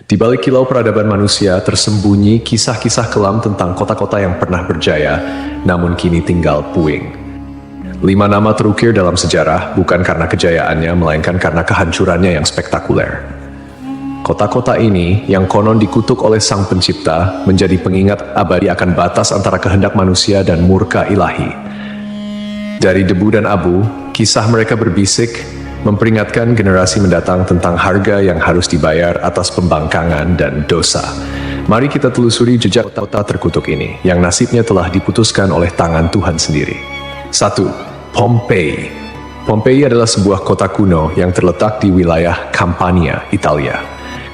Di balik kilau peradaban manusia tersembunyi kisah-kisah kelam tentang kota-kota yang pernah berjaya, namun kini tinggal puing. 5 nama terukir dalam sejarah bukan karena kejayaannya, melainkan karena kehancurannya yang spektakuler. Kota-kota ini, yang konon dikutuk oleh Sang Pencipta, menjadi pengingat abadi akan batas antara kehendak manusia dan murka ilahi. Dari debu dan abu, kisah mereka berbisik, memperingatkan generasi mendatang tentang harga yang harus dibayar atas pembangkangan dan dosa. Mari kita telusuri jejak kota terkutuk ini, yang nasibnya telah diputuskan oleh tangan Tuhan sendiri. 1. Pompei. Pompei adalah sebuah kota kuno yang terletak di wilayah Campania, Italia.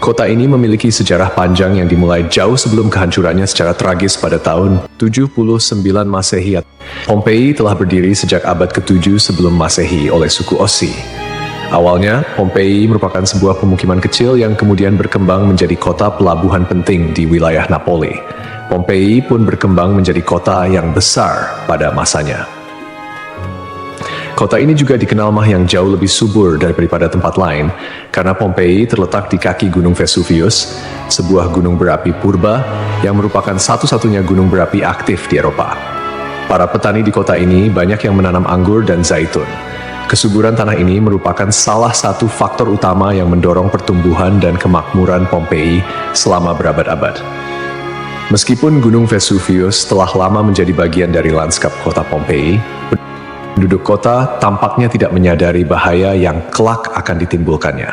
Kota ini memiliki sejarah panjang yang dimulai jauh sebelum kehancurannya secara tragis pada tahun 79 Masehi. Pompei telah berdiri sejak abad ke-7 sebelum Masehi oleh suku Ossi. Awalnya, Pompei merupakan sebuah pemukiman kecil yang kemudian berkembang menjadi kota pelabuhan penting di wilayah Napoli. Pompei pun berkembang menjadi kota yang besar pada masanya. Kota ini juga dikenal yang jauh lebih subur daripada tempat lain, karena Pompei terletak di kaki Gunung Vesuvius, sebuah gunung berapi purba yang merupakan satu-satunya gunung berapi aktif di Eropa. Para petani di kota ini banyak yang menanam anggur dan zaitun. Kesuburan tanah ini merupakan salah satu faktor utama yang mendorong pertumbuhan dan kemakmuran Pompei selama berabad-abad. Meskipun Gunung Vesuvius telah lama menjadi bagian dari lanskap kota Pompei, penduduk kota tampaknya tidak menyadari bahaya yang kelak akan ditimbulkannya.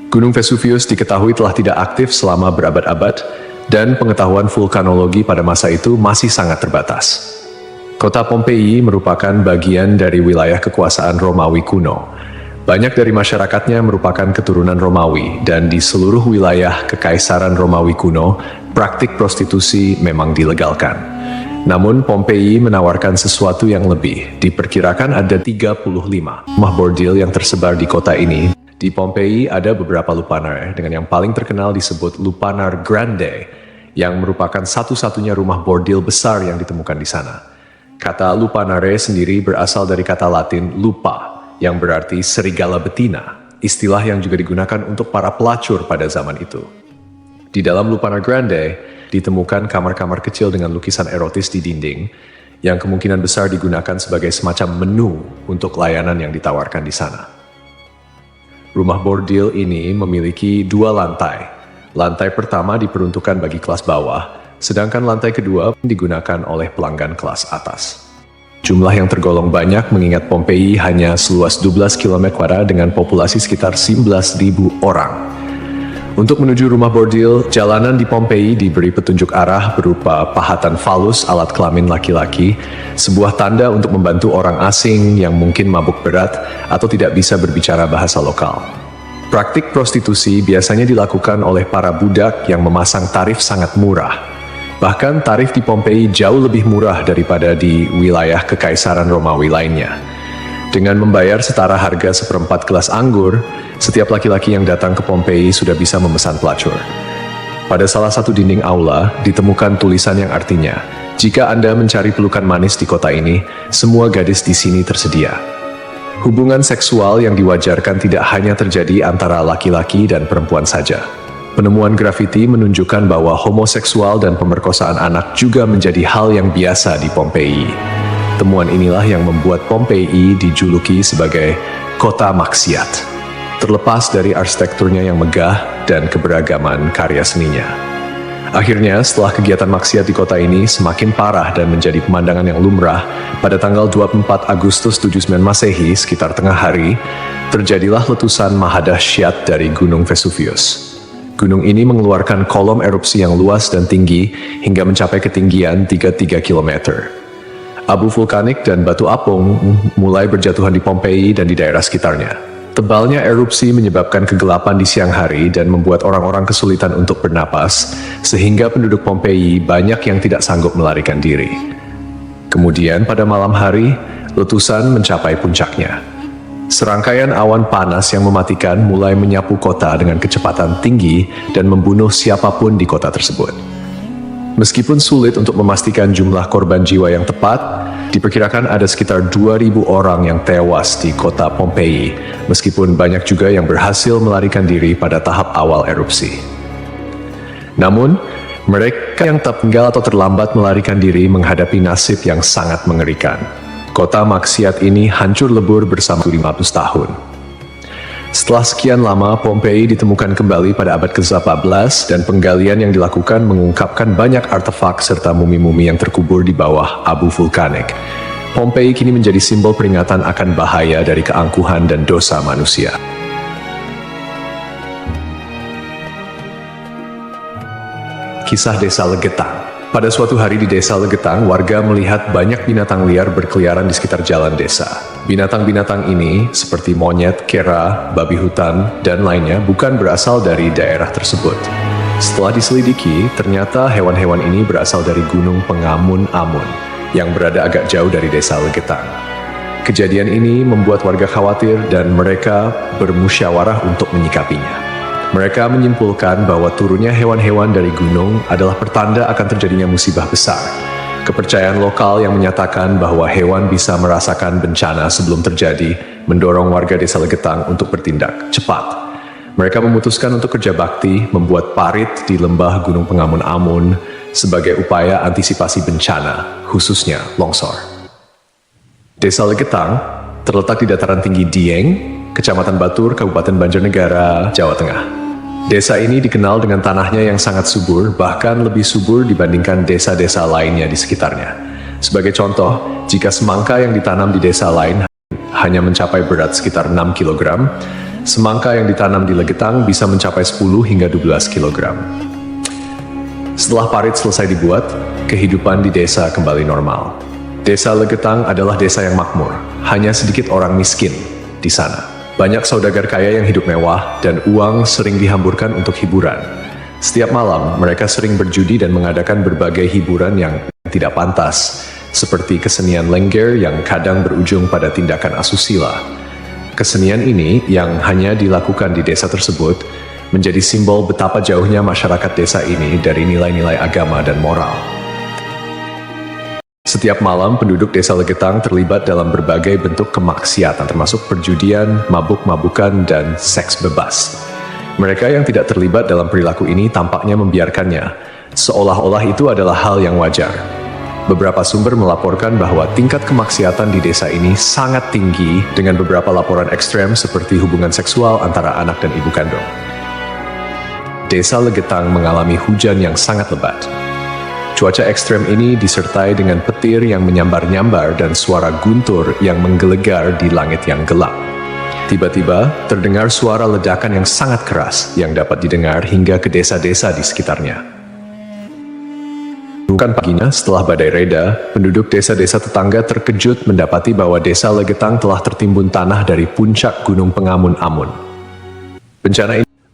Gunung Vesuvius diketahui telah tidak aktif selama berabad-abad, dan pengetahuan vulkanologi pada masa itu masih sangat terbatas. Kota Pompei merupakan bagian dari wilayah kekuasaan Romawi kuno. Banyak dari masyarakatnya merupakan keturunan Romawi, dan di seluruh wilayah Kekaisaran Romawi kuno, praktik prostitusi memang dilegalkan. Namun Pompei menawarkan sesuatu yang lebih. Diperkirakan ada 35 rumah bordil yang tersebar di kota ini. Di Pompei ada beberapa lupanar, dengan yang paling terkenal disebut Lupanar Grande, yang merupakan satu-satunya rumah bordil besar yang ditemukan di sana. Kata lupanare sendiri berasal dari kata Latin lupa, yang berarti serigala betina, istilah yang juga digunakan untuk para pelacur pada zaman itu. Di dalam Lupanar Grande, ditemukan kamar-kamar kecil dengan lukisan erotis di dinding, yang kemungkinan besar digunakan sebagai semacam menu untuk layanan yang ditawarkan di sana. Rumah bordil ini memiliki 2 lantai. Lantai pertama diperuntukkan bagi kelas bawah, sedangkan lantai kedua digunakan oleh pelanggan kelas atas. Jumlah yang tergolong banyak mengingat Pompei hanya seluas 12 km² dengan populasi sekitar 11.000 orang. Untuk menuju rumah bordil, jalanan di Pompei diberi petunjuk arah berupa pahatan falus alat kelamin laki-laki, sebuah tanda untuk membantu orang asing yang mungkin mabuk berat atau tidak bisa berbicara bahasa lokal. Praktik prostitusi biasanya dilakukan oleh para budak yang memasang tarif sangat murah. Bahkan tarif di Pompei jauh lebih murah daripada di wilayah Kekaisaran Romawi lainnya. Dengan membayar setara harga seperempat gelas anggur, setiap laki-laki yang datang ke Pompei sudah bisa memesan pelacur. Pada salah satu dinding aula, ditemukan tulisan yang artinya, "Jika Anda mencari pelukan manis di kota ini, semua gadis di sini tersedia." Hubungan seksual yang diwajarkan tidak hanya terjadi antara laki-laki dan perempuan saja. Penemuan grafiti menunjukkan bahwa homoseksual dan pemerkosaan anak juga menjadi hal yang biasa di Pompei. Temuan inilah yang membuat Pompei dijuluki sebagai kota maksiat, terlepas dari arsitekturnya yang megah dan keberagaman karya seninya. Akhirnya, setelah kegiatan maksiat di kota ini semakin parah dan menjadi pemandangan yang lumrah, pada tanggal 24 Agustus 79 Masehi, sekitar tengah hari, terjadilah letusan mahadahsyat dari Gunung Vesuvius. Gunung ini mengeluarkan kolom erupsi yang luas dan tinggi hingga mencapai ketinggian 33 km. Abu vulkanik dan batu apung mulai berjatuhan di Pompei dan di daerah sekitarnya. Tebalnya erupsi menyebabkan kegelapan di siang hari dan membuat orang-orang kesulitan untuk bernapas, sehingga penduduk Pompei banyak yang tidak sanggup melarikan diri. Kemudian pada malam hari, letusan mencapai puncaknya. Serangkaian awan panas yang mematikan mulai menyapu kota dengan kecepatan tinggi dan membunuh siapapun di kota tersebut. Meskipun sulit untuk memastikan jumlah korban jiwa yang tepat, diperkirakan ada sekitar 2.000 orang yang tewas di kota Pompei, meskipun banyak juga yang berhasil melarikan diri pada tahap awal erupsi. Namun, mereka yang tertinggal atau terlambat melarikan diri menghadapi nasib yang sangat mengerikan. Kota maksiat ini hancur lebur bersama 500 tahun. Setelah sekian lama, Pompei ditemukan kembali pada abad ke-14 dan penggalian yang dilakukan mengungkapkan banyak artefak serta mumi-mumi yang terkubur di bawah abu vulkanik. Pompei kini menjadi simbol peringatan akan bahaya dari keangkuhan dan dosa manusia. Kisah Desa Legetang. Pada suatu hari di Desa Legetang, warga melihat banyak binatang liar berkeliaran di sekitar jalan desa. Binatang-binatang ini, seperti monyet, kera, babi hutan, dan lainnya, bukan berasal dari daerah tersebut. Setelah diselidiki, ternyata hewan-hewan ini berasal dari Gunung Pengamun-Amun, yang berada agak jauh dari Desa Legetang. Kejadian ini membuat warga khawatir dan mereka bermusyawarah untuk menyikapinya. Mereka menyimpulkan bahwa turunnya hewan-hewan dari gunung adalah pertanda akan terjadinya musibah besar. Kepercayaan lokal yang menyatakan bahwa hewan bisa merasakan bencana sebelum terjadi mendorong warga Desa Legetang untuk bertindak cepat. Mereka memutuskan untuk kerja bakti membuat parit di lembah Gunung Pengamun-Amun sebagai upaya antisipasi bencana, khususnya longsor. Desa Legetang terletak di dataran tinggi Dieng, Kecamatan Batur, Kabupaten Banjarnegara, Jawa Tengah. Desa ini dikenal dengan tanahnya yang sangat subur, bahkan lebih subur dibandingkan desa-desa lainnya di sekitarnya. Sebagai contoh, jika semangka yang ditanam di desa lain hanya mencapai berat sekitar 6 kg, semangka yang ditanam di Legetang bisa mencapai 10 hingga 12 kg. Setelah parit selesai dibuat, kehidupan di desa kembali normal. Desa Legetang adalah desa yang makmur, hanya sedikit orang miskin di sana. Banyak saudagar kaya yang hidup mewah dan uang sering dihamburkan untuk hiburan. Setiap malam, mereka sering berjudi dan mengadakan berbagai hiburan yang tidak pantas, seperti kesenian lengger yang kadang berujung pada tindakan asusila. Kesenian ini yang hanya dilakukan di desa tersebut menjadi simbol betapa jauhnya masyarakat desa ini dari nilai-nilai agama dan moral. Setiap malam, penduduk Desa Legetang terlibat dalam berbagai bentuk kemaksiatan, termasuk perjudian, mabuk-mabukan, dan seks bebas. Mereka yang tidak terlibat dalam perilaku ini tampaknya membiarkannya, seolah-olah itu adalah hal yang wajar. Beberapa sumber melaporkan bahwa tingkat kemaksiatan di desa ini sangat tinggi, dengan beberapa laporan ekstrem seperti hubungan seksual antara anak dan ibu kandung. Desa Legetang mengalami hujan yang sangat lebat. Cuaca ekstrem ini disertai dengan petir yang menyambar-nyambar dan suara guntur yang menggelegar di langit yang gelap. Tiba-tiba, terdengar suara ledakan yang sangat keras yang dapat didengar hingga ke desa-desa di sekitarnya. Bukan paginya, setelah badai reda, penduduk desa-desa tetangga terkejut mendapati bahwa Desa Legetang telah tertimbun tanah dari puncak Gunung Pengamun-Amun.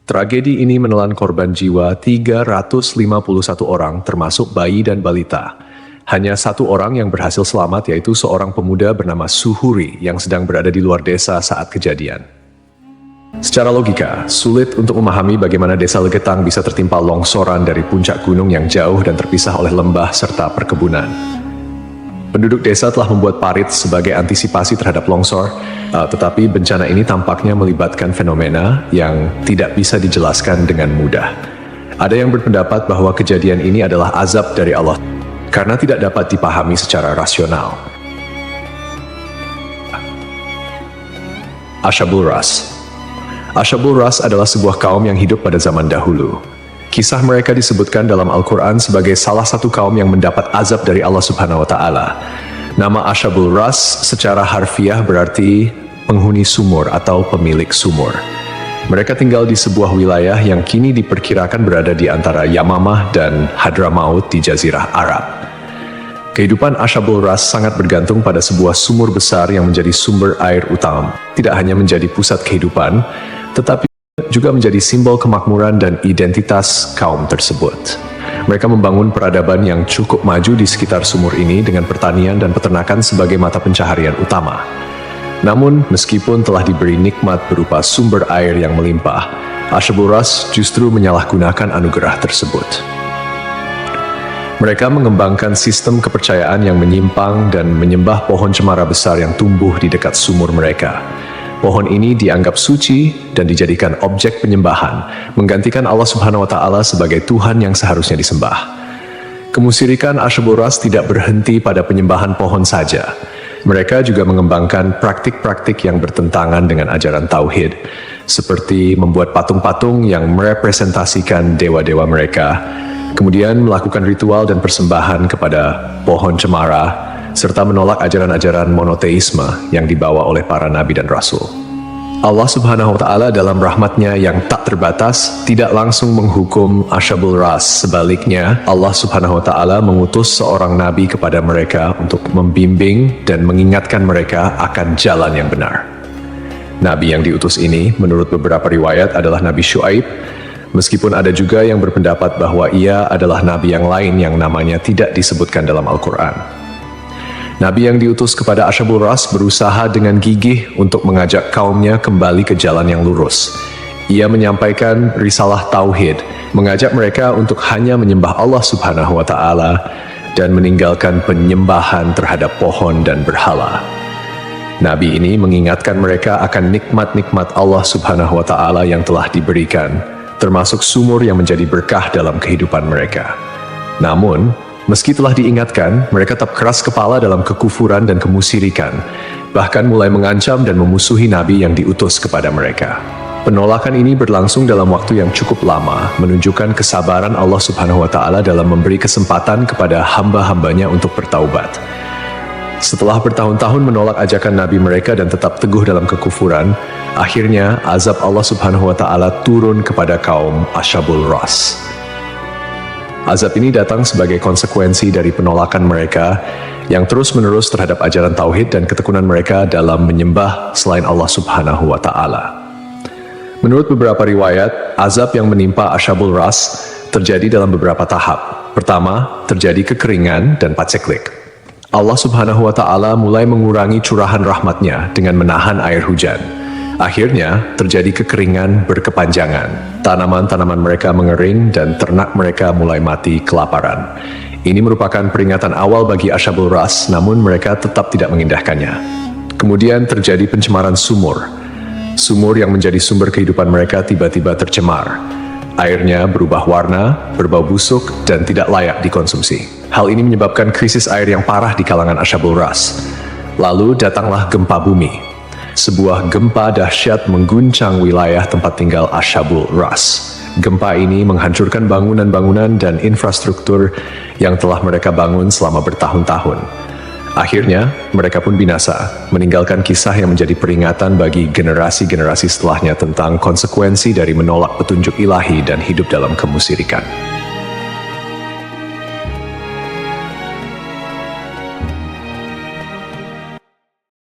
Tragedi ini menelan korban jiwa 351 orang, termasuk bayi dan balita. Hanya satu orang yang berhasil selamat, yaitu seorang pemuda bernama Suhuri yang sedang berada di luar desa saat kejadian. Secara logika, sulit untuk memahami bagaimana Desa Legetang bisa tertimpa longsoran dari puncak gunung yang jauh dan terpisah oleh lembah serta perkebunan. Penduduk desa telah membuat parit sebagai antisipasi terhadap longsor, tetapi bencana ini tampaknya melibatkan fenomena yang tidak bisa dijelaskan dengan mudah. Ada yang berpendapat bahwa kejadian ini adalah azab dari Allah, karena tidak dapat dipahami secara rasional. Ashabul Ras. Ashabul Ras adalah sebuah kaum yang hidup pada zaman dahulu. Kisah mereka disebutkan dalam Al-Quran sebagai salah satu kaum yang mendapat azab dari Allah Subhanahu wa Ta'ala. Nama Ashabul Ras secara harfiah berarti penghuni sumur atau pemilik sumur. Mereka tinggal di sebuah wilayah yang kini diperkirakan berada di antara Yamamah dan Hadramaut di Jazirah Arab. Kehidupan Ashabul Ras sangat bergantung pada sebuah sumur besar yang menjadi sumber air utama. Tidak hanya menjadi pusat kehidupan, tetapi juga menjadi simbol kemakmuran dan identitas kaum tersebut. Mereka membangun peradaban yang cukup maju di sekitar sumur ini dengan pertanian dan peternakan sebagai mata pencaharian utama. Namun, meskipun telah diberi nikmat berupa sumber air yang melimpah, Ashabul Ras justru menyalahgunakan anugerah tersebut. Mereka mengembangkan sistem kepercayaan yang menyimpang dan menyembah pohon cemara besar yang tumbuh di dekat sumur mereka. Pohon ini dianggap suci dan dijadikan objek penyembahan, menggantikan Allah Subhanahu wa Ta'ala sebagai Tuhan yang seharusnya disembah. Kemusyrikan Asyabul Ras tidak berhenti pada penyembahan pohon saja. Mereka juga mengembangkan praktik-praktik yang bertentangan dengan ajaran Tauhid, seperti membuat patung-patung yang merepresentasikan dewa-dewa mereka, kemudian melakukan ritual dan persembahan kepada pohon cemara, serta menolak ajaran-ajaran monoteisme yang dibawa oleh para nabi dan rasul. Allah Subhanahu wa Ta'ala dalam rahmatnya yang tak terbatas tidak langsung menghukum Asyabul Ras. Sebaliknya, Allah Subhanahu wa Ta'ala mengutus seorang nabi kepada mereka untuk membimbing dan mengingatkan mereka akan jalan yang benar. Nabi yang diutus ini, menurut beberapa riwayat, adalah Nabi Syuaib, meskipun ada juga yang berpendapat bahwa ia adalah nabi yang lain yang namanya tidak disebutkan dalam Al-Quran. Nabi yang diutus kepada Asyabul Ras berusaha dengan gigih untuk mengajak kaumnya kembali ke jalan yang lurus. Ia menyampaikan risalah Tauhid, mengajak mereka untuk hanya menyembah Allah Subhanahu wa Ta'ala dan meninggalkan penyembahan terhadap pohon dan berhala. Nabi ini mengingatkan mereka akan nikmat-nikmat Allah Subhanahu wa Ta'ala yang telah diberikan, termasuk sumur yang menjadi berkah dalam kehidupan mereka. Namun, meski telah diingatkan, mereka tetap keras kepala dalam kekufuran dan kemusyrikan, bahkan mulai mengancam dan memusuhi Nabi yang diutus kepada mereka. Penolakan ini berlangsung dalam waktu yang cukup lama, menunjukkan kesabaran Allah Subhanahu wa Ta'ala dalam memberi kesempatan kepada hamba-hambanya untuk bertaubat. Setelah bertahun-tahun menolak ajakan Nabi mereka dan tetap teguh dalam kekufuran, akhirnya azab Allah Subhanahu wa Ta'ala turun kepada kaum Asyabul Ras. Azab ini datang sebagai konsekuensi dari penolakan mereka yang terus-menerus terhadap ajaran Tauhid dan ketekunan mereka dalam menyembah selain Allah Subhanahu wa Ta'ala. Menurut beberapa riwayat, azab yang menimpa Asyabul Ras terjadi dalam beberapa tahap. Pertama, terjadi kekeringan dan paceklik. Allah Subhanahu wa Ta'ala mulai mengurangi curahan rahmatnya dengan menahan air hujan. Akhirnya, terjadi kekeringan berkepanjangan. Tanaman-tanaman mereka mengering dan ternak mereka mulai mati kelaparan. Ini merupakan peringatan awal bagi Asyabul Ras, namun mereka tetap tidak mengindahkannya. Kemudian terjadi pencemaran sumur. Sumur yang menjadi sumber kehidupan mereka tiba-tiba tercemar. Airnya berubah warna, berbau busuk, dan tidak layak dikonsumsi. Hal ini menyebabkan krisis air yang parah di kalangan Asyabul Ras. Lalu datanglah gempa bumi. Sebuah gempa dahsyat mengguncang wilayah tempat tinggal Asyabul Ras. Gempa ini menghancurkan bangunan-bangunan dan infrastruktur yang telah mereka bangun selama bertahun-tahun. Akhirnya, mereka pun binasa, meninggalkan kisah yang menjadi peringatan bagi generasi-generasi setelahnya tentang konsekuensi dari menolak petunjuk ilahi dan hidup dalam kemusyrikan.